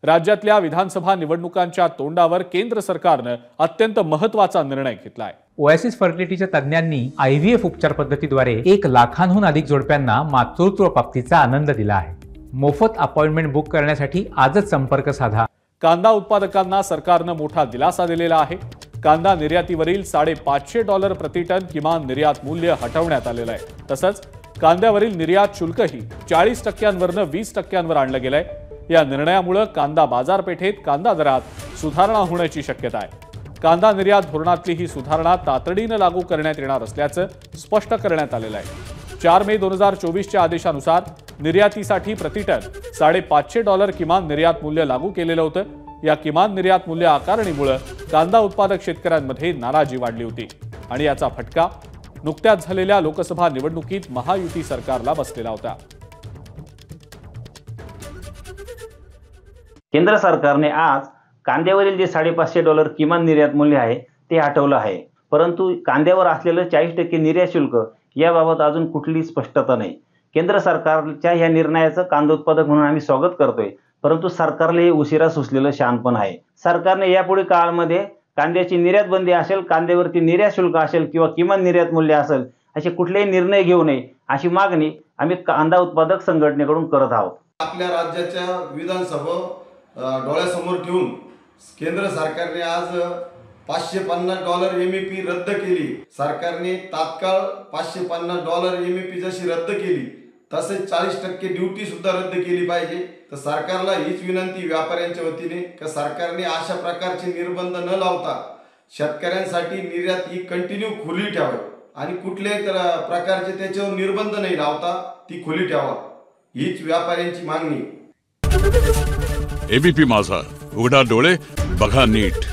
राज्यातल्या विधानसभा निवडणुकांच्या तोंडावर केंद्र सरकारनं अत्यंत महत्त्वाचा निर्णय घेतलाय। ओएसिस फर्टिलिटीच्या तज्ञांनी IVF उपचार पद्धतीद्वारे 1 लाखांहून अधिक जोडप्यांना मातृत्व प्राप्तीचा आनंद दिला आहे। मोफत अपॉइंटमेंट बुक करण्यासाठी आजच संपर्क साधा। कांदा उत्पादकांना सरकारनं मोठा दिलासा दिलेला आहे। कांदा निर्यातीवरील $550 प्रति टन किमान निर्यात मूल्य हटवण्यात आलेलं आहे। तसंच कांद्यावरील निर्यात शुल्कही 40%वरनं 20%वर आणलं गेलंय। या निर्णयामुळे कांदा बाजारपेठेत कांदा दरात सुधारणा होण्याची शक्यता आहे। कांदा निर्यात धोरणातली ही सुधारणा तातडीने लागू करण्यात येणार असल्याचं स्पष्ट करण्यात आलेलं आहे। 4 मे 2024च्या आदेशानुसार निर्यातीसाठी प्रति टन $550 किमान निर्यात मूल्य लागू केलेलं होतं। या किमान निर्यात मूल्य आकारणीमुळे कांदा उत्पादक शेतकऱ्यांमध्ये नाराजी वाढली होती आणि याचा फटका नुकत्याच झालेल्या लोकसभा निवडणुकीत महायुती सरकारला बसलेला होता। केंद्र सरकारने आज कांद्यावरील जे $550 किमान निर्यात मूल्य आहे ते हटवलं आहे, परंतु कांद्यावर असलेलं 40% निर्यात शुल्क याबाबत अजून कुठली स्पष्टता नाही। केंद्र सरकारच्या या निर्णयाचं कांदा उत्पादक म्हणून आम्ही स्वागत करतोय, परंतु सरकारला हे उशिरा सुचलेलं शहाणपण आहे। सरकारने यापुढे काळामध्ये कांद्याची निर्यात बंदी असेल, कांद्यावरती निर्यात शुल्क असेल किंवा किमान निर्यात मूल्य असेल असे कुठलेही निर्णय घेऊ नये अशी मागणी आम्ही कांदा उत्पादक संघटनेकडून करत आहोत। आपल्या राज्याच्या विधानसभा डोळ्यासमोर ठेवून केंद्र सरकारने आज $550 MEP रद्द केली। सरकारने तात्काळ $550 MEP जशी रद्द केली तसेच 40% ड्यूटी सुद्धा रद्द केली पाहिजे। तर सरकारला हीच विनंती व्यापाऱ्यांच्या वतीने की सरकारने अशा प्रकारचे निर्बंध न लावता शेतकऱ्यांसाठी निर्यात ही कंटिन्यू खुली ठेवावी आणि कुठल्याही प्रकारचे त्याच्यावर निर्बंध नाही लावता ती खुली ठेवा, हीच व्यापाऱ्यांची मागणी। ABP माझा, उघडा डोळे बघा नीट।